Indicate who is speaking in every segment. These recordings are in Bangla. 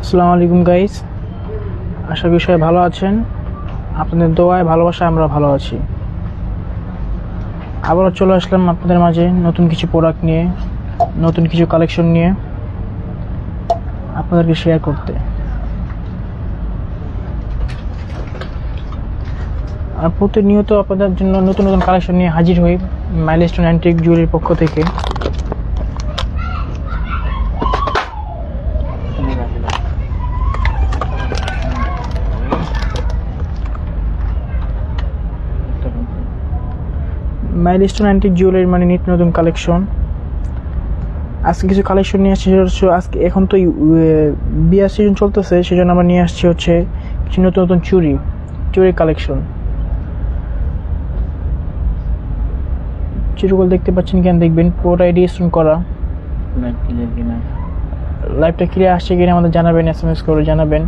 Speaker 1: আসসালামু আলাইকুম গাইস, আশা করি সবাই ভালো আছেন। আপনাদের দোয়ায় ভালোবাসায় আমরা ভালো আছি। আবারও চলে আসলাম আপনাদের মাঝে নতুন কিছু প্রোডাক্ট নিয়ে, নতুন কিছু কালেকশন নিয়ে আপনাদেরকে শেয়ার করতে। আর প্রতিনিয়ত আপনাদের জন্য নতুন নতুন কালেকশন নিয়ে হাজির হই মাইলস্টোন অ্যান্টিক জুয়েলারির পক্ষ থেকে। মাইলস্টোন অ্যান্টিক জুয়েলারি মানে নিত্য নতুন কালেকশন। আজকে কিছু কালেকশন নিয়ে আসছি, আজকে এখন তো বিয়ার সিজন চলতেছে, সেজন্য আমরা নিয়ে আসছি হচ্ছে কিছু নতুন নতুন চুরি কালেকশন। চুরিগুলো দেখতে পাচ্ছেন, কেন দেখবেন পুরোটাই ডিস্টোন করা। লাইভটা ক্লিয়ার আসছে কিনা আমাদের জানাবেন, SMS করে জানাবেন।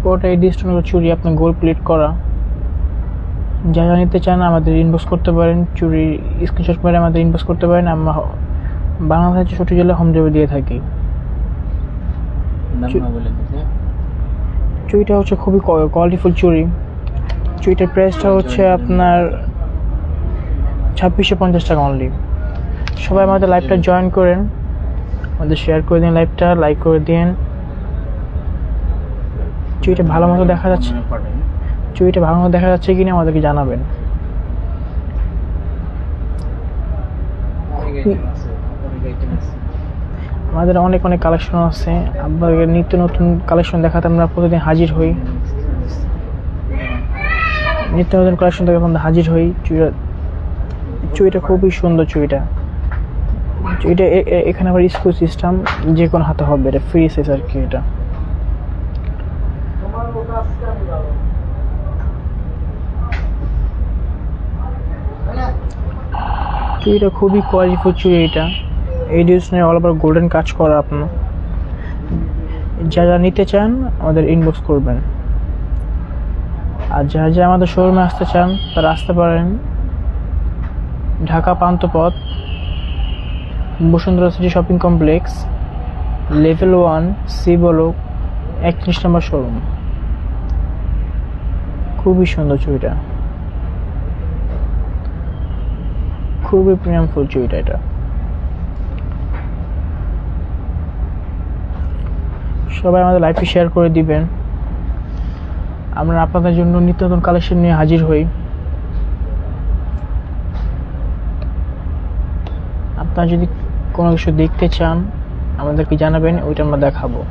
Speaker 1: পুরোটাই ডিস্টোন চুরি, আপনার গোল্ড প্লেট করা। যারা নিতে চান আমাদের ইনবক্স করতে পারেন, চুরি স্ক্রিনশট করে আমাদের ইনবক্স করতে পারেন। আমরা বাংলাদেশের ছোট জেলায় হোম ডেলিভারি দিয়ে থাকি। চুরিটা হচ্ছে খুবই কোয়ালিটিফুল চুরি। চুরিটার প্রাইসটা হচ্ছে আপনার 2650 টাকা অনলি। সবাই আমাদের লাইভটা জয়েন করেন, আমাদের শেয়ার করে দিন, লাইভটা লাইক করে দিন। চুরিটা ভালো মতো দেখা যাচ্ছে কিনা আমাদেরকে জানাবেন। আমাদের অনেক কালেকশন আছে, আপনাদের নিত্য নতুন কালেকশন দেখাতে আমরা প্রতিদিন হাজির হই। নিত্য নতুন কালেকশন থেকে আমরা হাজির হই। চুড়িটা খুবই সুন্দর। চুড়িটা এখানে আবার স্ক্রু সিস্টেম, যে কোনো হাতে হবে, এটা ফ্রি সাইজ আর কি। এটা চুড়িটা খুবই কোয়ালিটিফুল চুড়ি। এটা এই ডিজাইনে অল ওভার গোল্ডেন কাজ করা। আপনার যারা নিতে চান আমাদের ইনবক্স করবেন। আর যারা আমাদের শোরুমে আসতে চান তারা আসতে পারেন। Dhaka Panthapath, Bashundhara city shopping complex, level 1, C block, 31 number showroom. খুবই সুন্দর চুড়িটা, খুবই প্রিমিয়াম ফুল চুড়িটা। এটা সবাই আমাদের লাইভে শেয়ার করে দিবেন। আমরা আপনাদের জন্য নিত্য নতুন কালেকশন নিয়ে হাজির হই। আপনারা যদি কোনো কিছু দেখতে চান আমাদেরকে জানাবেন, ওইটা আমরা দেখাবো।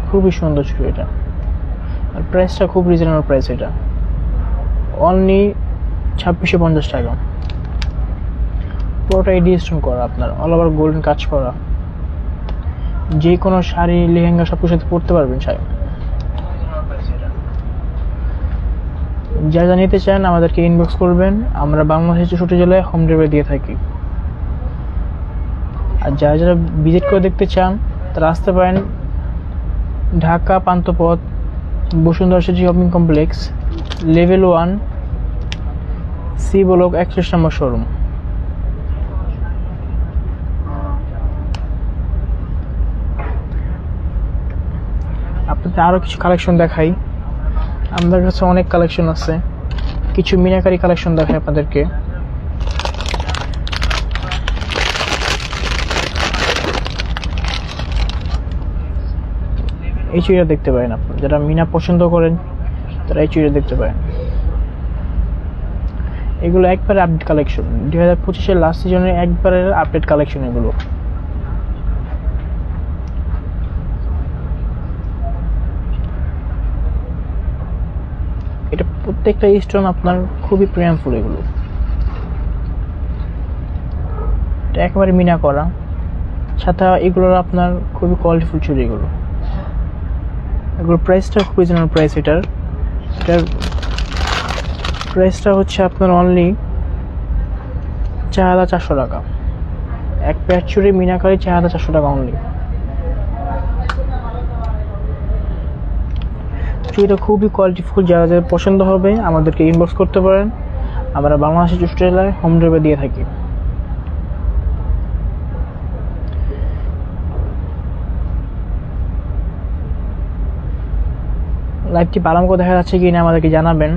Speaker 1: খুবই সুন্দর ছিল এটা, আর প্রাইসটা খুব রিজনেবল প্রাইস। এটা অনলি 2650 টাকা। পুরোটা এডিস্টোন করা, আপনার অল ওভার গোল্ডেন কাজ করা। যে কোনো শাড়ি, লেহেঙ্গা সব কিছু পরতে পারবেন। যারা নিতে চান আমাদেরকে ইনবক্স করবেন। আমরা বাংলাদেশের ছোট জেলায় হোম ডেলিভারি দিয়ে থাকি। আর যারা ভিজিট করে দেখতে চান তারা আসতে পারেন Dhaka Panthapath, Bashundhara city shopping complex, level 1, C block, 31 number showroom. আপনাদের আরও কিছু কালেকশন দেখাই। আমাদের কাছে অনেক কালেকশন আছে। কিছু মিনাকারি কালেকশন দেখাই আপনাদেরকে। এই চুড়িটা দেখতে পারেন। আপনারা যারা মিনা পছন্দ করেন তারা এই চুড়িটা দেখতে পারেন। এগুলো একবারে আপডেট কালেকশন, 2025-এর লাস্ট সিজনের একবারে আপডেট কালেকশন এগুলো। এটা প্রত্যেকটা স্টোন আপনার খুবই প্রিমিয়াম ফুল। এগুলো এটা একেবারে মিনা করা, সাথে এগুলোর আপনার খুবই কোয়ালিটিফুল চুড়ি। এগুলোর প্রাইসটা খুব রিজনেবল প্রাইস। এটার প্রাইসটা হচ্ছে আপনার অনলি 4400 টাকা। এক পেয়ার চুড়ি মিনাকারি 4400 টাকা অনলি। চুড়িটা খুবই কোয়ালিটিফুল, যারা যাদের পছন্দ হবে আমাদেরকে ইনবক্স করতে পারেন। আমরা বাংলাদেশের 64 জেলায় হোম ডেলিভারি দিয়ে থাকি। লাইভটি পারামকো দেখা যাচ্ছে কি না আমাদেরকে জানাবেন।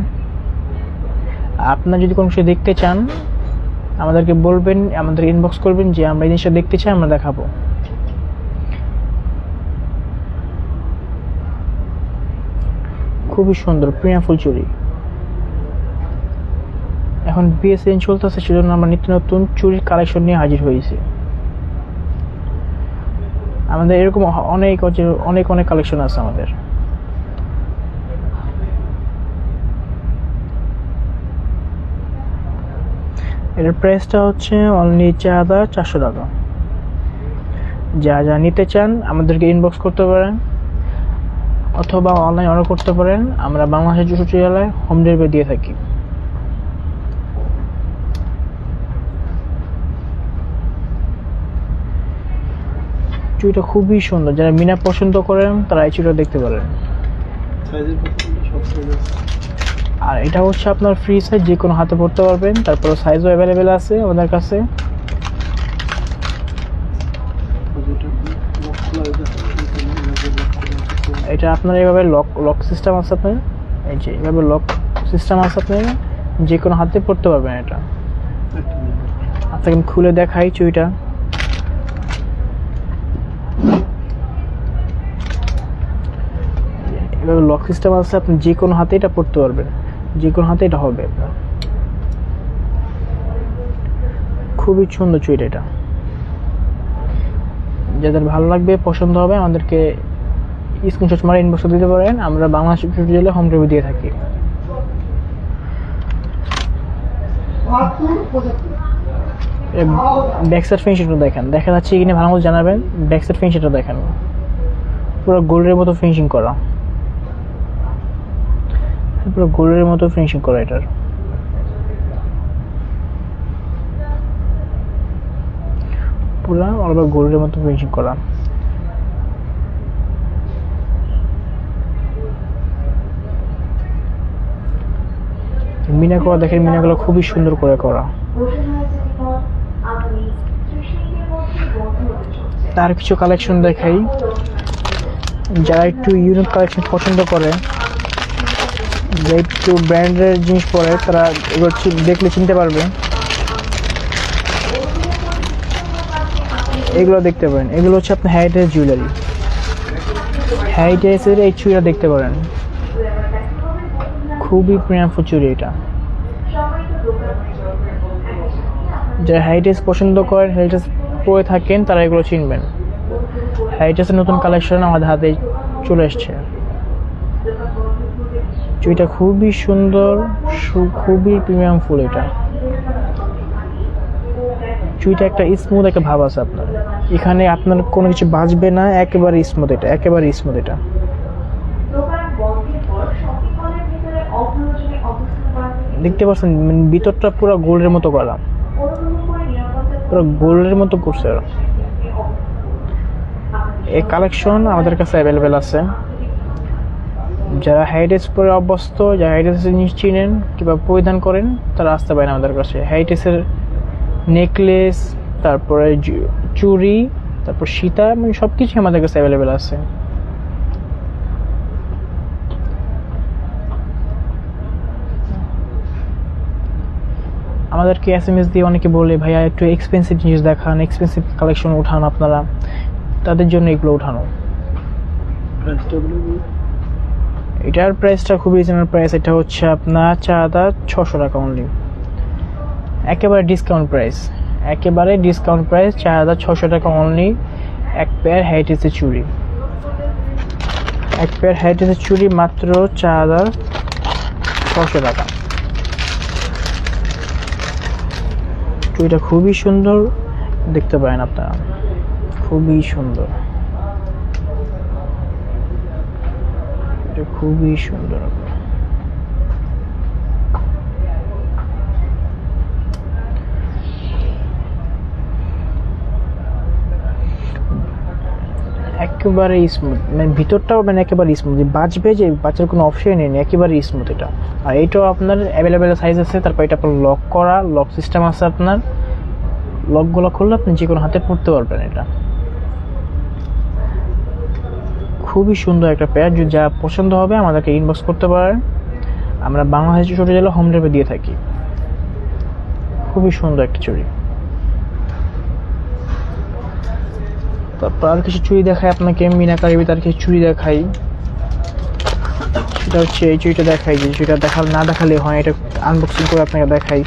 Speaker 1: আপনারা যদি কোনো কিছু দেখতে চান আমাদেরকে বলবেন, আমাদের ইনবক্স করবেন যে আমরা এই জিনিসটা দেখতে চাই, আমরা দেখাবো। খুবই সুন্দর প্রিমিয়াম ফুল চুড়ি। এখন বিয়ে সিজন চলতেছে, সেজন্য আমরা নিত্য নতুন চুড়ির কালেকশন নিয়ে হাজির হয়েছি। আমাদের এরকম অনেক অনেক অনেক কালেকশন আছে আমাদের। এটার প্রাইসটা হচ্ছে অনলি 4,400 টাকা। যা যা নিতে চান আমাদেরকে ইনবক্স করতে পারেন অথবা অনলাইন অর্ডার করতে পারেন। আমরা বাংলাদেশের 64 জেলায় হোম ডেলিভারি দিয়ে থাকি। চুড়িটা খুবই সুন্দর, যারা মিনা পছন্দ করেন তারা এই চুড়িটা দেখতে পারেন। আর এটা হচ্ছে আপনার ফ্রি সাইজ, যে কোনো হাতে পড়তে পারবেন। তারপরে সাইজও অ্যাভেলেবেল আছে আমাদের কাছে। এটা আপনার এইভাবে লক সিস্টেম আছে, আপনার এই যে এইভাবে লক সিস্টেম আছে, আপনি যে কোনো হাতে পড়তে পারবেন। এটা আপনাকে আমি খুলে দেখাই চুড়িটা। এভাবে লক সিস্টেম আছে, আপনি যে কোনো হাতে এটা পড়তে পারবেন, যে কোনো হাতে এটা হবে আপনার। খুবই সুন্দর চুড়িটা। এটা যাদের ভালো লাগবে, পছন্দ হবে, আমাদেরকে স্ক্রিনশট মারে ইনবক্সে দিতে পারেন। আমরা বাংলাদেশ জেলায় হোম ডেলিভারি দিয়ে থাকি। ব্যাকসাইড ফিনিশিংটা দেখেন, দেখা যাচ্ছে কিনা ভালো মতো জানাবেন। ব্যাকসাইড ফিনিশিংটা দেখেন, পুরো গোল্ডের মতো ফিনিশিং করা, পুরো গোল্ডের মতো ফিনিশিং করা। এটার পুরো অল ওভার গোল্ডের মতো ফিনিশিং করা। মিনা করা দেখেন, মিনাগুলো খুবই সুন্দর করে করা। তার কিছু কালেকশন দেখাই। যারা একটু ইউনিক কালেকশন পছন্দ করে, যে একটু ব্র্যান্ডের জিনিস পরে, তারা এগুলো দেখলে চিনতে পারবে। এগুলো দেখতে পারেন, এগুলো হচ্ছে আপনার হেরিটেজ জুয়েলারি। হেরিটেজের এই চুড়িটা দেখতে পারেন, খুবই প্রিমিয়াম চুড়ি এটা। যারা হেরিটেজ পছন্দ করেন, হেরিটেজ পরে থাকেন, তারা এগুলো চিনবেন। হেরিটেজের নতুন কালেকশন আমাদের হাতে চলে এসছে। চুড়িটা খুবই সুন্দর, খুবই প্রিমিয়াম ফুল। এটা চুড়িটা একটা স্মুথ একটা ভাব আছে আপনার, এখানে আপনার কোনো কিছু বাজবে না, একেবারে স্মুথ। এটা একেবারে স্মুথ। এটা দেখতে পাচ্ছেন ভিতরটা পুরো গোল্ডের মতো করা, পুরো গোল্ডের মতো করছে। এই কালেকশন আমাদের কাছে অ্যাভেলেবেল আছে। যারা হেরিটেজ পরে অভ্যস্ত, যারা হেরিটেজের জিনিস চিনেন কিংবা পরিধান করেন, তারা আসতে পারেন আমাদের কাছে। হেরিটেজের নেকলেস, তারপরে চুড়ি, তারপর সীতা, মানে সব কিছুই আমাদের কাছে অ্যাভেলেবেল আছে। আমাদেরকে SMS দিয়ে অনেকে বলে, ভাইয়া একটু এক্সপেন্সিভ জিনিস দেখান, এক্সপেন্সিভ কালেকশন উঠান আপনারা। তাদের জন্য এগুলো উঠানো। এটার প্রাইসটা খুবই রিজনেবল প্রাইস। এটা হচ্ছে আপনার 4,600 টাকা অনলি। একেবারে ডিসকাউন্ট প্রাইস, একেবারে ডিসকাউন্ট প্রাইস। 4,600 টাকা অনলি এক পেয়ার হেরিটেজের চুড়ি। এক পেয়ার হেরিটেজের চুড়ি মাত্র 4,600 টাকা। চুড়িটা খুবই সুন্দর, দেখতে পারেন আপনারা, খুবই সুন্দর। এটা খুবই সুন্দর। একেবারে স্মুথ, মানে ভিতরটাও মানে একেবারে স্মুথ, বাজবে যে বাচ্চার কোনো অপশনই নেই, একেবারে স্মুথ এটা। আর এইটাও আপনার অ্যাভেলেবেল সাইজ আছে। তারপর এটা আপনার লক করা, লক সিস্টেম আছে আপনার, লকগুলো খুললে আপনি যে কোনো হাতে পড়তে পারবেন। এটা খুবই সুন্দর একটা পেয়ার, যদি যা পছন্দ হবে আমাদেরকে ইনবক্স করতে পারেন। আমরা বাংলাদেশ চুরি জেলা হোম ডেলিভারি দিয়ে থাকি। খুবই সুন্দর একটা চুড়ি। তারপর আর কিছু চুড়ি দেখাই আপনাকে, মিনাকারি তার কিছু চুড়ি দেখাই। সেটা হচ্ছে এই চুড়িটা দেখাই, যে চুড়িটা না দেখালে হয়, এটা আনবক্সিং করে আপনাকে দেখাই।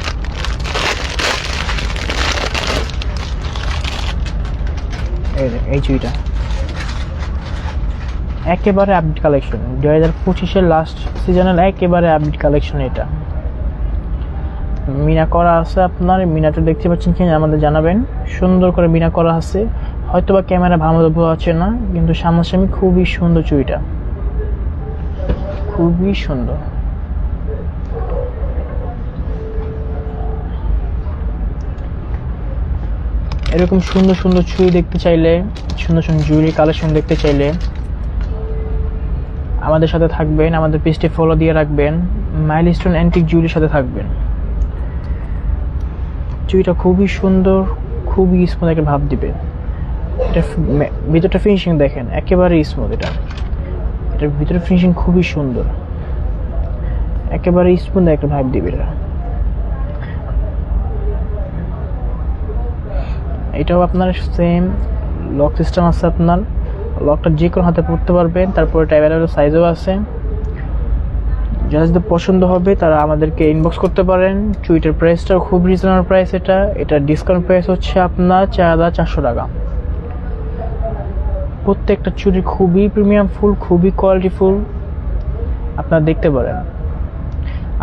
Speaker 1: এই চুড়িটা একেবারে আপডেট কালেকশন, 2025-এর লাস্ট সিজনের একেবারে আপডেট কালেকশন। এটা মিনা করা আছে আপনার, মিনাটা দেখতে পাচ্ছেন কিনা আমাদের জানাবেন। সুন্দর করে মিনা করা আছে, হয়তো বা ক্যামেরা ভালো মতো বোঝা যাচ্ছে না, কিন্তু সামনাসামনি খুবই সুন্দর চুড়িটা, খুবই সুন্দর। এরকম সুন্দর সুন্দর চুড়ি দেখতে চাইলে, সুন্দর সুন্দর জুয়েলারি কালেকশন দেখতে চাইলে আমাদের সাথে থাকবেন, আমাদের পেজটি ফলো দিয়ে রাখবেন, মাইলস্টোন অ্যান্টিক জুয়েলারির সাথে থাকবেন। চুড়িটা খুবই সুন্দর, খুবই স্মুথ একটা ভাব দিবে। এটা ভিতরটা ফিনিশিং দেখেন, একেবারে স্মুথ। এটার ভিতরে ফিনিশিং খুবই সুন্দর, একেবারে স্মুথ একটা ভাব দিবে এটা। এটাও আপনার সেম লক সিস্টেম আছে আপনার, লকটা যে কোনো হাতে পড়তে পারবেন। তারপর এটা অ্যাভেলেবল সাইজও আছে। যারা যদি পছন্দ হবে তারা আমাদেরকে ইনবক্স করতে পারেন। চুইটার প্রাইসটাও খুব রিজনেবল প্রাইস। এটা ডিসকাউন্ট প্রাইস হচ্ছে আপনার 4400 টাকা। প্রত্যেকটা চুড়ি খুবই প্রিমিয়াম ফুল, খুবই কোয়ালিটিফুল, আপনারা দেখতে পারেন।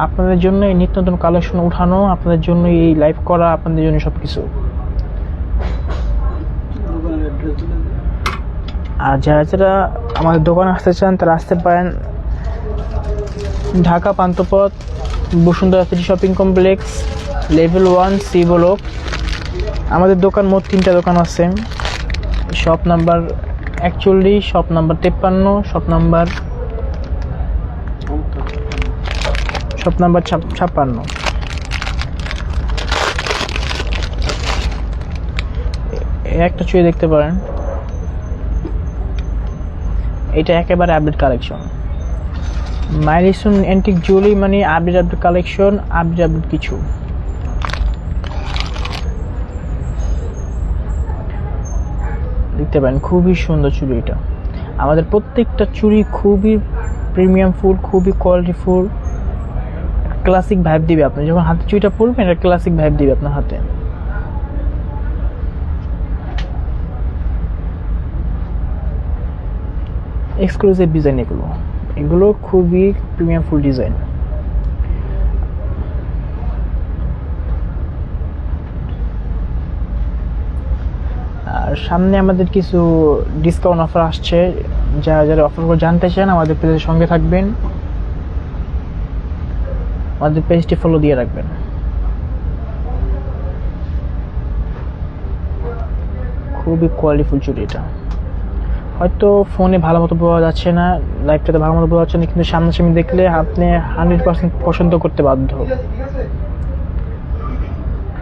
Speaker 1: আপনাদের জন্য এই নিত্য নতুন কালেকশন উঠানো, আপনাদের জন্য এই লাইভ করা, আপনাদের জন্য সব কিছু। আর যারা আমাদের দোকানে আসতে চান তারা আসতে পারেন। Dhaka Panthapath, Bashundhara city shopping complex, level 1 C block. আমাদের দোকান মোট 3টা দোকান আছে। Shop number 41, shop number 53, shop number 56। একটা চুড়ি দেখতে পারেন, এটা একেবারে update collection. Milestone antique jewellery মানে আপডেট কালেকশন, আপডেট কিছু। দেখতে পারেন খুবই সুন্দর চুড়ি এটা। আমাদের প্রত্যেকটা চুড়ি খুবই প্রিমিয়াম ফুল, খুবই কোয়ালিটি ফুল, ক্লাসিক ভাইব দিবে। আপনি যখন হাতে চুড়িটা পরবেন এটা ক্লাসিক ভাইব দিবে আপনার হাতে। এক্সক্লুসিভ ডিজাইন এগুলো খুবই প্রিমিয়াম ফুল ডিজাইন। আর সামনে আমাদের কিছু ডিসকাউন্ট অফার আসছে, যারা অফারগুলো জানতে চান আমাদের পেজের সঙ্গে থাকবেন, আমাদের পেজটি ফলো দিয়ে রাখবেন। খুবই কোয়ালিটিফুল চুড়ি এটা। হয়তো ফোনে ভালো মতো বোঝা যাচ্ছে না, লাইভটাতে ভালো মতো বোঝা যাচ্ছে না, কিন্তু সামনাসামনি দেখলে আপনি 100% পছন্দ করতে বাধ্য।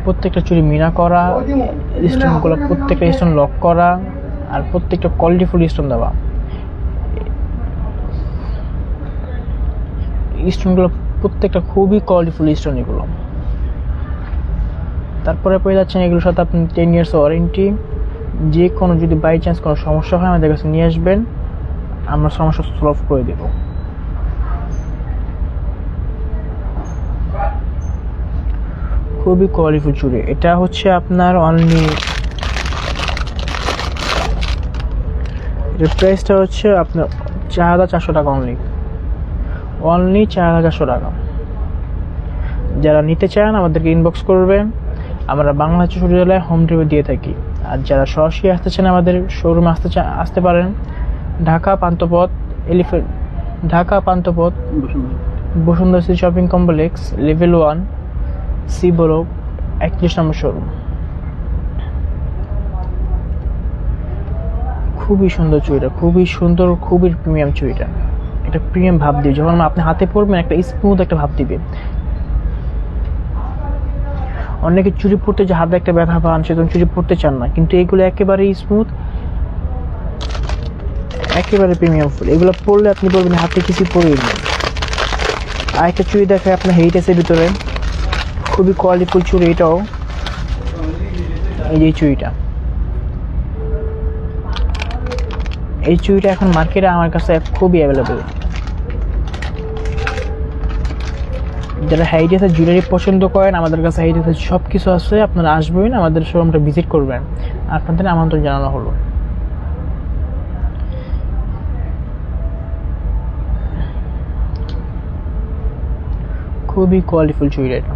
Speaker 1: প্রত্যেকটা চুড়ি মিনা করা, স্টোনগুলো প্রত্যেকটা স্টোন লক করা, আর প্রত্যেকটা কোয়ালিটিফুল স্টোন দেওয়া। স্টোনগুলো প্রত্যেকটা খুবই কোয়ালিটিফুল স্টোন এগুলো। তারপরে পেয়ে যাচ্ছেন এগুলোর সাথে আপনি 10 ইয়ার্স ওয়ারেন্টি। যে কোনো যদি বাই চান্স কোনো সমস্যা হয় আমাদের কাছে নিয়ে আসবেন, আমরা সমস্যা সলভ করে দেব। খুবই কোয়ালিটিফুল চুড়ি। এটা হচ্ছে আপনার অনলি, এটার প্রাইসটা হচ্ছে আপনার 4400 টাকা। অনলি 4400 টাকা। যারা নিতে চান আমাদেরকে ইনবক্স করবেন, আমরা বাংলাদেশ চুরি জেলায় হোম ডেলিভারি দিয়ে থাকি। আর যারা সরাসরি আসতে চান আমাদের শোরুমে আসতে পারেন। Dhaka Panthapath Bashundhara city shopping complex, level 1 C block, 31 number showroom. খুবই সুন্দর চুড়িটা, খুবই সুন্দর, খুবই প্রিমিয়াম চুড়িটা। একটা প্রিমিয়াম ভাব দিবে যখন আপনি হাতে পরবেন, একটা স্মুথ একটা ভাব দিবে। অনেকে চুড়ি পরতে যে হাতে একটা ব্যথা পান, সেজন্য চুড়ি পরতে চান না, কিন্তু এগুলো একেবারেই স্মুথ, একেবারে প্রিমিয়াম ফুল। এগুলো পরলে আপনি বলবেন হাতে কিছু পরেই নেই। আর একটা চুড়ি দেখায় আপনার হেরিটেজের ভিতরে, খুবই কোয়ালিটিফুল চুড়ি এটাও। এই যে চুড়িটা, এই চুড়িটা এখন মার্কেটে আমার কাছে খুবই অ্যাভেলেবেল। যারা হেরিটেজের জুয়েলারি পছন্দ করেন, আমাদের কাছে হেরিটেজের সব কিছু আছে। আপনারা আসবেন, আমাদের শোরুমটা ভিজিট করবেন, আপনাদের আমন্ত্রণ জানানো হলো। খুবই কোয়ালিটিফুল চুড়ি এটা।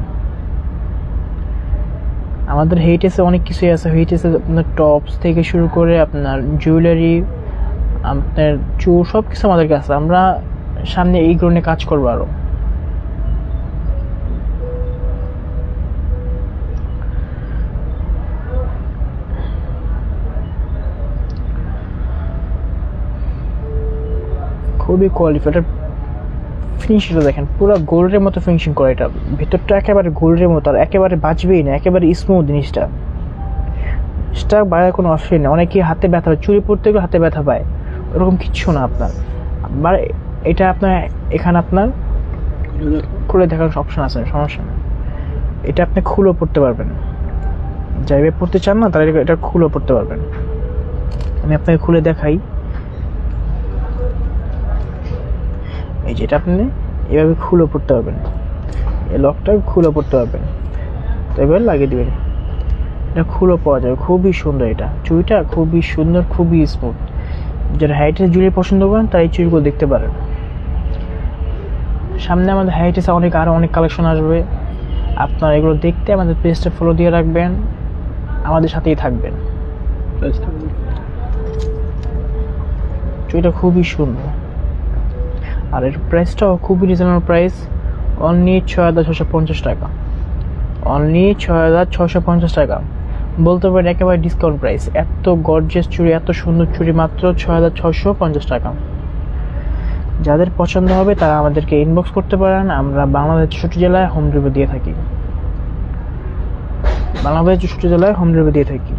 Speaker 1: আমাদের হেরিটেজে অনেক কিছুই আছে। হেরিটেজে আপনার টপস থেকে শুরু করে আপনার জুয়েলারি, আপনার চুর, সব কিছু আমাদের কাছে। আমরা সামনে এই গ্রহণে কাজ করবো আরো। খুবই কোয়ালিফাইড। ফিনিশিংটা দেখেন, পুরো গোল্ডের মতো ফিনিশিং করে এটা। ভিতরটা একেবারে গোল্ডের মতো, আর একেবারে বাঁচবেই না, একেবারে স্মুথ জিনিসটা। স্টাক বাইরে কোনো অপশন নেই। অনেকেই হাতে ব্যথা পায়, চুরি পড়তে গেলে হাতে ব্যথা পায়, ওরকম কিচ্ছু না আপনার। আবার এটা আপনার এখানে আপনার খুলে দেখার অপশন আছে, সমস্যা নেই। এটা আপনি খুলেও পড়তে পারবেন, যাইবে পড়তে চান না তারা এটা খুলেও পড়তে পারবেন। আমি আপনাকে খুলে দেখাই। এই যেটা আপনি এভাবে খুলে পড়তে পারবেন, এই লকটা খুলে পড়তে পারবেন, তো এবার লাগিয়ে দিবেন, এটা খুলে পাওয়া যাবে। খুবই সুন্দর এটা চুড়িটা, খুবই সুন্দর, খুবই স্মুথ। যারা হেরিটেজ জুয়েলারি পছন্দ করেন তারা এই চুড়িগুলো দেখতে পারেন। সামনে আমাদের হেরিটেজে আরও অনেক কালেকশন আসবে। আপনারা এগুলো দেখতে আমাদের পেজটা ফলো দিয়ে রাখবেন, আমাদের সাথেই থাকবেন। চুড়িটা খুবই সুন্দর, আর এর প্রাইসটাও খুবই রিজনেবল প্রাইস, অনলি ৬,৬৫০ টাকা। অনলি ৬,৬৫০ টাকা বলতে পারেন একেবারে ডিসকাউন্ট প্রাইস। এত গর্জিয়াস চুড়ি, এত সুন্দর চুড়ি মাত্র ৬,৬৫০ টাকা। যাদের পছন্দ হবে তারা আমাদেরকে ইনবক্স করতে পারেন। আমরা বাংলাদেশের ৬৪ জেলায় হোম ডেলিভারি দিয়ে থাকি। বাংলাদেশের ৬৪ জেলায় হোম ডেলিভারি দিয়ে থাকি।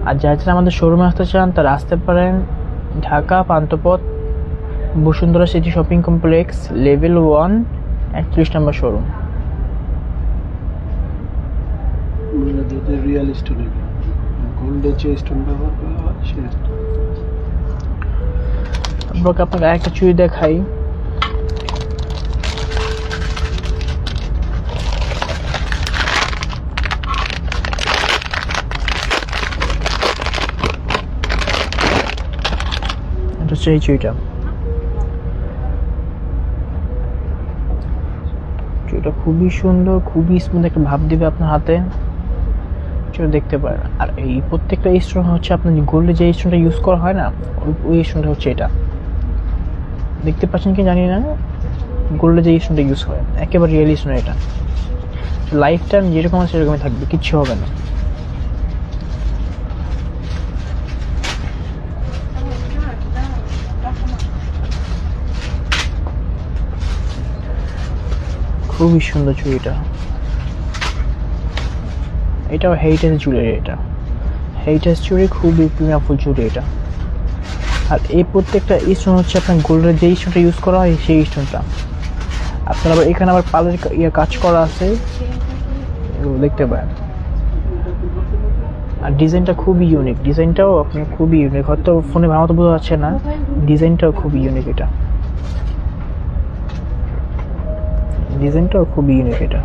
Speaker 1: আর যারা যারা আমাদের শোরুমে আসতে চান তারা আসতে পারেন Dhaka Panthapath, Bashundhara city shopping complex, level 1, ৩১ নম্বর শোরুম।
Speaker 2: রিয়েল স্টোন, গোল্ডের যে স্টোন ব্যবহার করা হয় সেই স্টোন।
Speaker 1: আপনাকে আরেকটা চুড়ি দেখাই। এটা হচ্ছে এই চুড়িটা। চুড়িটা খুবই সুন্দর, খুবই স্মুথ একটা ভাব দিবে আপনার হাতে, চুড়ি দেখতে পারেন। আর এই প্রত্যেকটা স্টোন হচ্ছে আপনার গোল্ডে যে স্টোনটা ইউজ করা হয় না, ওই স্টোনটা হচ্ছে এটা। দেখতে পাচ্ছেন কি জানি না, গোল্ডে যে স্টোনটা ইউজ হয় একেবারে রিয়েল স্টোন। এটা লাইফ টাইম যেরকম আছে সেরকমই থাকবে, কিচ্ছু হবে না। খুবই সুন্দর চুড়িটা, এটাও হেরিটেজ জুয়েলারি। এটা হেরিটেজ চুড়ি, খুবই প্রিমিয়ামফুল চুড়ি এটা। আর এই প্রত্যেকটা স্টোন হচ্ছে আপনার গোল্ডের যে স্টোনটা ইউজ করা হয় সেই স্টোনটা। আপনার আবার এখানে আবার পালের কাজ করা আছে, এগুলো দেখতে পারেন। আর ডিজাইনটা খুবই ইউনিক, ডিজাইনটাও আপনার খুবই ইউনিক। হয়তো ফোনে ভালো মতো বোঝা যাচ্ছে না, ডিজাইনটাও খুবই ইউনিক। এটা ডিজাইনটাও খুবই ইউনিক। এটা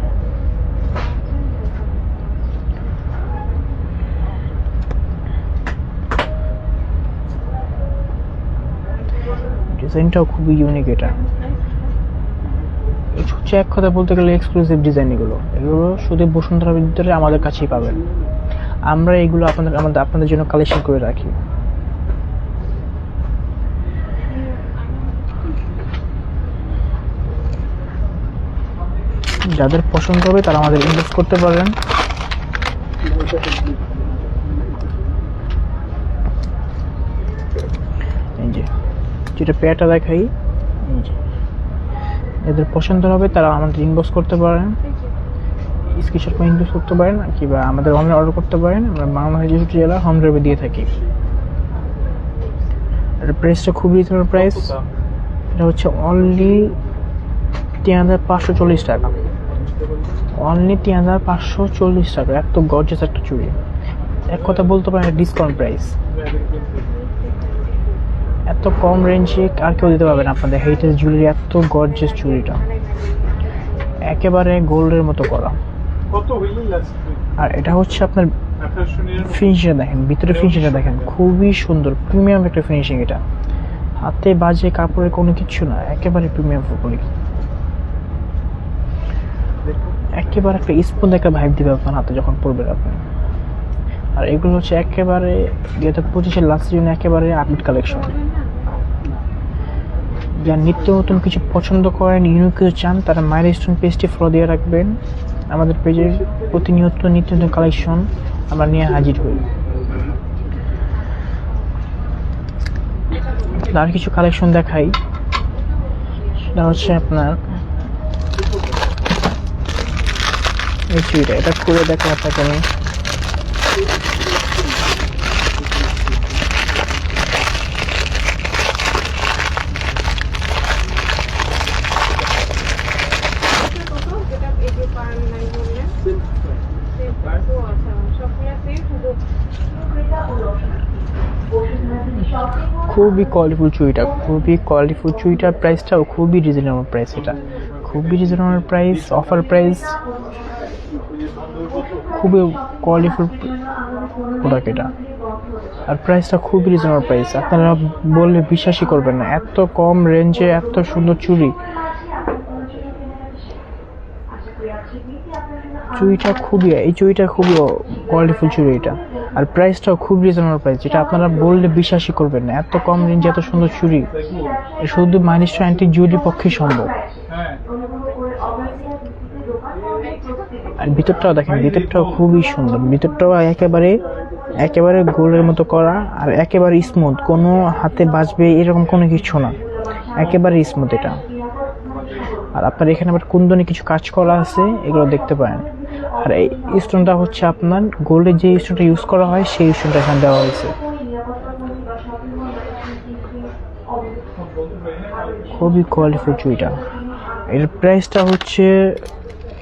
Speaker 1: ডিজাইনটাও খুবই ইউনিক। এটা হচ্ছে এক কথা বলতে গেলে এক্সক্লুসিভ ডিজাইন। এগুলো শুধু বসুন্ধরার ভিতরে আমাদের কাছেই পাবেন। আমরা এগুলো আপনাদের জন্য কালেকশন করে রাখি। যাদের পছন্দ হবে তারা আমাদের ইনবক্স করতে পারেন। যেটা পেয়ারটা দেখাই, এই যে যাদের পছন্দ হবে তারা আমাদের ইনবক্স করতে পারেন, স্ক্রিনশট করে ইনবক্স করতে পারেন, কিংবা আমাদের অনলাইন অর্ডার করতে পারেন। আমরা বাংলাদেশ জেলা হোম ডেলিভারি দিয়ে থাকি। আর প্রাইসটা খুব রিজনেবল প্রাইস। এটা হচ্ছে অনলি ৩৫৪০ টাকা, অনলি ৩৫৪০ টাকা। এত গর্জিয়াস একটা চুড়ি, এক কথা বলতে পারেন ডিসকাউন্ট প্রাইস। এত কম রেঞ্জে আর কেউ দিতে পারবে না আপনাদের হেরিটেজ জুয়েলারি। এত গর্জিয়াস চুড়িটা একেবারে গোল্ডের মতো করা। আর এটা হচ্ছে আপনার ফিনিশিং দেখেন, ভিতরে ফিনিশিংটা দেখেন, খুবই সুন্দর প্রিমিয়াম একটা ফিনিশিং। এটা হাতে বাজে কাপড়ের কোনো কিছু না, একেবারে প্রিমিয়াম ফুলকলি, একেবারে একটা স্পঞ্জ একটা ভাইব দিবে আপনার হাতে যখন পরবেন আপনি। আর এগুলো হচ্ছে একেবারে ২০২৫-এর লাস্টের জন্য একেবারে আপডেট কালেকশন। যারা নিত্য নতুন কিছু পছন্দ করেন, ইউনিক কিছু চান, তারা মাইলস্টোন পেজটি ফলো দিয়ে রাখবেন। আমাদের পেজে প্রতিনিয়ত নিত্য নতুন কালেকশন আমরা নিয়ে হাজির হই। আর কিছু কালেকশন দেখাই, সেটা হচ্ছে আপনার এই চুড়িটা। এটা খুলে দেখো আপনাকে আমি। খুবই কোয়ালিটিফুল চুড়িটা, খুবই কোয়ালিটিফুল চুড়িটার প্রাইসটাও খুবই রিজনেবল প্রাইস। এটা খুবই রিজনেবল প্রাইস, অফার প্রাইস, খুবই কোয়ালিটিফুল প্রোডাক্ট এটা। আর প্রাইসটা খুবই রিজনেবল প্রাইস, আপনারা বললে বিশ্বাসই করবেন না এত কম রেঞ্জে এত সুন্দর চুড়ি। এই চুড়িটা খুবই কোয়ালিটিফুল চুড়ি এটা। আর প্রাইসটাও খুব রিজনেবল প্রাইস, যেটা আপনারা বললে বিশ্বাসই করবেন না। এত কম রেঞ্জে এত সুন্দর চুড়ি শুধু মাইলস্টোন অ্যান্টিক জুয়েলারির পক্ষেই সম্ভব। আর ভিতরটাও দেখেন, ভিতরটাও খুবই সুন্দর, ভিতরটাও একেবারে গোল্ডের মতো করা। আর একেবারে স্মুথ, কোনো হাতে বাজবে এরকম কোনো কিছু না, একেবারে স্মুথ এটা। আর আপনার এখানে আবার কুন্দনে কিছু কাজ করা আছে, এগুলো দেখতে পারেন। আর এই স্টোনটা হচ্ছে আপনার গোল্ডের যে স্টোনটা ইউজ করা হয় সেই স্টোনটা এখানে দেওয়া হয়েছে। খুবই কোয়ালিটিফুল চুড়িটা। এর প্রাইসটা হচ্ছে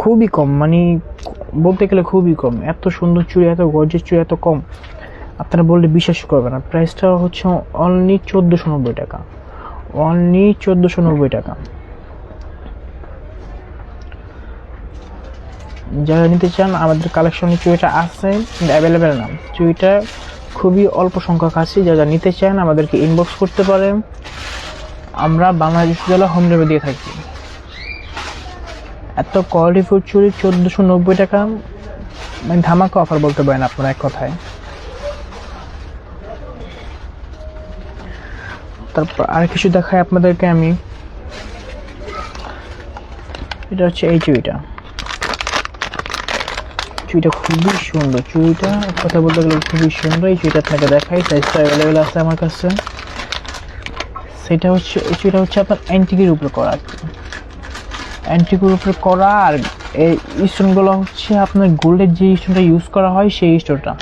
Speaker 1: খুবই কম, মানে বলতে গেলে খুবই কম। এত সুন্দর চুড়ি, এত গর্জিয়াস চুড়ি এত কম, আপনারা বললে বিশ্বাস করবেন না। প্রাইসটা হচ্ছে অনলি ১৪৯০ টাকা, অনলি ১৪৯০ টাকা। যারা নিতে চান আমাদের কালেকশনে চুড়িটা আছে, কিন্তু অ্যাভেলেবেল না। চুড়িটা খুবই অল্প সংখ্যক আছে। যারা নিতে চান আমাদেরকে ইনবক্স করতে পারেন। আমরা বাংলাদেশ জেলা হোম ডেলিভারি দিয়ে থাকি। এত কোয়ালিটিফুল চুড়ি ১৪৯০ টাকা, মানে ধামাকা অফার বলতে পারেন আপনারা এক কথায়। তারপর আর কিছু দেখাই আপনাদেরকে আমি। এটা হচ্ছে এই চুড়িটা খুবই সুন্দর। চুড়িটা কথা বলতে গেলে খুবই সুন্দর। এই চুড়িটা আপনাকে দেখাই, সাইজটা অ্যাভেলেবেল আছে আমার কাছে। সেটা হচ্ছে এই চুড়িটা হচ্ছে আপনার অ্যান্টিকের উপরে করা, অ্যান্টিকের উপরে করা। আর এই স্টোনগুলো হচ্ছে আপনার গোল্ডের যে স্টোনটা ইউজ করা হয় সেই স্টোনটা।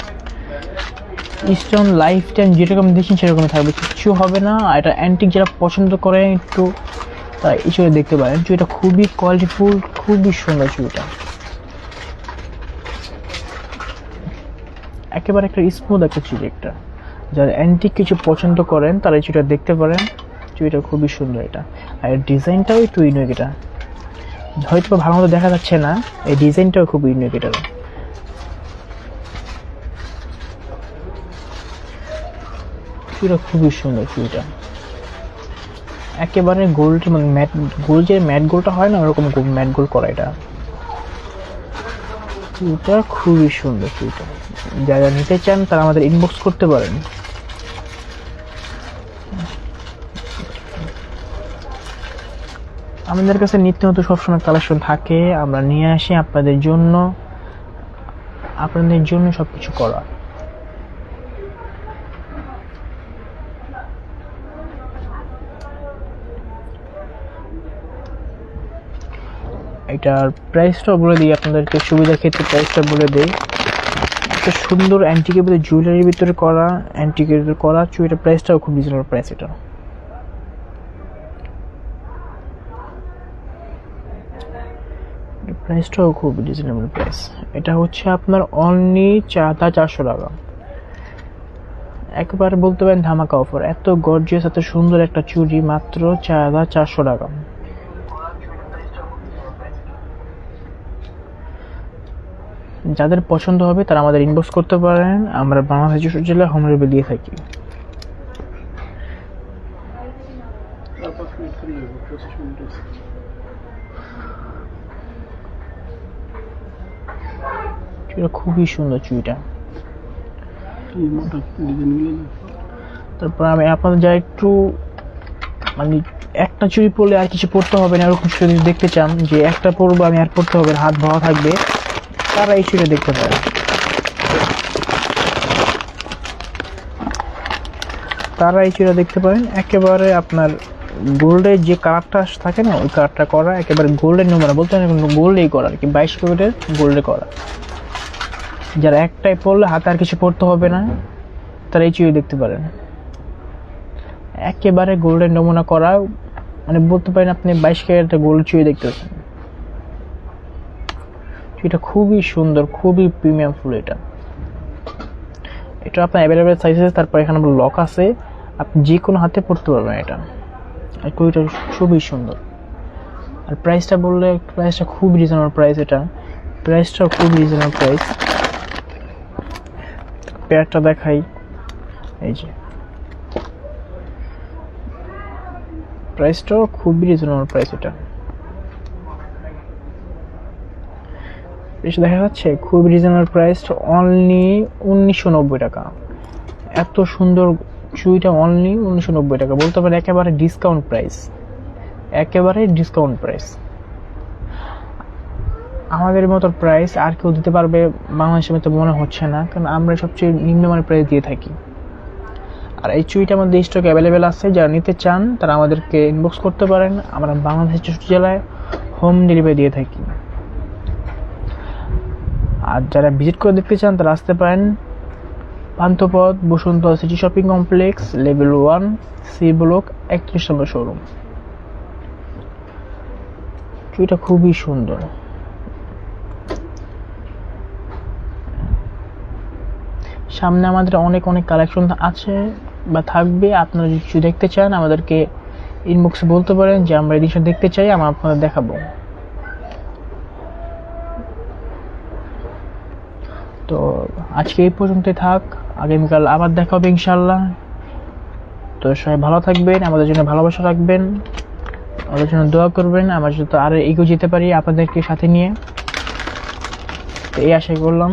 Speaker 1: স্টোন লাইফ টাইম যেরকম দেখছেন সেরকমই থাকবে, কিচ্ছু হবে না। আর এটা অ্যান্টিক যারা পছন্দ করে একটু, তারা এই চুড়ি দেখতে পারেন। চুড়িটা খুবই কোয়ালিটিফুল, খুবই সুন্দর চুড়িটা, একেবারে একটা স্মুথ একটা চুড়ি একটা। যারা অ্যান্টিক কিছু পছন্দ করেন তারা এই চুড়িটা দেখতে পারেন। চুড়িটা খুবই সুন্দর এটা। আর ডিজাইনটাও একটু ইউনিক, এটা হয়তো ভালো মতো দেখা যাচ্ছে না, এই ডিজাইনটাও খুব ইউনিক এটার। চুড়িটা খুবই সুন্দর, চুড়িটা একেবারে গোল্ড, মানে ম্যাট গোল্ড, যে ম্যাট গোল্ডটা হয় না ওরকম ম্যাট গোল্ড করা এটা। চুড়িটা খুবই সুন্দর। চুড়িটা যারা নিতে চান তারা আমাদের ইনবক্স করতে পারেন। আমাদের কাছে নিত্য নতুন সবসময় কালেকশন থাকে, আমরা নিয়ে আসি আপনাদের জন্য সবকিছু করা। এটার প্রাইসটাও বলে দিই আপনাদেরকে, সুবিধার ক্ষেত্রে প্রাইসটা বলে দিই। একটা সুন্দর অ্যান্টিকের ভিতরে জুয়েলারির ভিতরে করা, অ্যান্টিকের ভিতরে করা চুড়িটার প্রাইসটাও খুব রিজনেবল প্রাইস। এটা প্রাইসটাও খুব রিজনেবল প্রাইস। এটা হচ্ছে আপনার অনলি 4,400 টাকা। একবারে বলতে পারেন ধামাকা অফার। এত গর্জিয়াস এত সুন্দর একটা চুড়ি মাত্র 4,400 টাকা। যাদের পছন্দ হবে তারা আমাদের ইনবক্স করতে পারেন, আমরা বাংলাদেশ যশোর জেলায় হোম ডেলিভারি দিয়ে থাকি।
Speaker 2: অ্যাপ্রক্সিমেট করে নেব 25 মিনিট।
Speaker 1: চুড়িটা খুবই সুন্দর চুড়িটা।
Speaker 2: এই মোটা ডিজাইনগুলো
Speaker 1: তারপর আমি আপনাদের যা একটু মানে একটা চুড়ি পরলে আর কিছু পরতে হবে না এরকম যদি দেখতে চান যে একটা পরবো আমি আর পরতে হবে না, হাত ভরা থাকবে, তারা এই চুড়িটা দেখতে পারে। তারা এই চুড়িটা দেখতে পারেন। একেবারে আপনার গোল্ডের যে কালারটা থাকে না ওই কালারটা করা, একেবারে গোল্ডের নমুনা বলতে গোল্ডেই করা আর কি, 22 ক্যারেটের গোল্ডে করা। যারা একটাই পরলে হাতে আর কিছু পরতে হবে না তারা এই চুড়ি দেখতে পারেন। একেবারে গোল্ডের নমুনা করা, মানে বলতে পারেন আপনি 22 ক্যারেটের গোল্ড চুড়ি দেখতে পাচ্ছেন। এটা খুবই সুন্দর, খুবই প্রিমিয়াম ফুল। এটা আপনার অ্যাভেলেবেল সাইজ আছে। তারপর এখানে লক আছে, আপনি যে কোনো হাতে পড়তে পারবেন এটা। আর এটা খুবই সুন্দর। আর প্রাইসটা বললে প্রাইসটা খুব রিজনেবল প্রাইস। এটা প্রাইসটাও খুব রিজনেবল প্রাইস। পেয়ারটা দেখাই, এই যে প্রাইসটাও খুবই রিজনেবল প্রাইস। এটা দেখা যাচ্ছে খুব রিজনেবল প্রাইস, অনলি 1990 টাকা। এত সুন্দর চুড়িটা অনলি 1990 টাকা, বলতে পারে একেবারে ডিসকাউন্ট প্রাইস, একেবারে ডিসকাউন্ট প্রাইস। আমাদের মতো প্রাইস আর কেউ দিতে পারবে বাংলাদেশের মতো মনে হচ্ছে না, কারণ আমরা সবচেয়ে নিম্নমানের প্রাইস দিয়ে থাকি। আর এই চুড়িটা আমাদের স্টক অ্যাভেলেবেল আছে, যারা নিতে চান তারা আমাদেরকে ইনবক্স করতে পারেন, আমরা বাংলাদেশ যশোর জেলায় হোম ডেলিভারি দিয়ে থাকি। আর যারা ভিজিট করে দেখতে চান তারা আসতে পারেন Panthapath Bashundhara city shopping complex, level 1 C block, 31 number showroom. চুড়িটা খুবই সুন্দর। সামনে আমাদের অনেক অনেক কালেকশন আছে বা থাকবে। আপনারা যদি কিছু দেখতে চান আমাদেরকে ইনবক্সে বলতে পারেন যে আমরা এই জিনিসটা দেখতে চাই, আমরা আপনাদের দেখাবো। তো আজকে এই পর্যন্তই থাক, আগামীকাল আবার দেখা হবে ইনশাল্লাহ। তো সবাই ভালো থাকবেন, আমাদের জন্য ভালোবাসা রাখবেন, আমাদের জন্য দোয়া করবেন, আমরা যাতে আরো এগিয়ে যেতে পারি আপনাদেরকে সাথে নিয়ে। তো এই আশাই করলাম।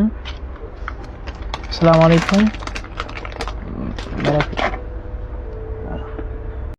Speaker 1: আসসালামু আলাইকুম।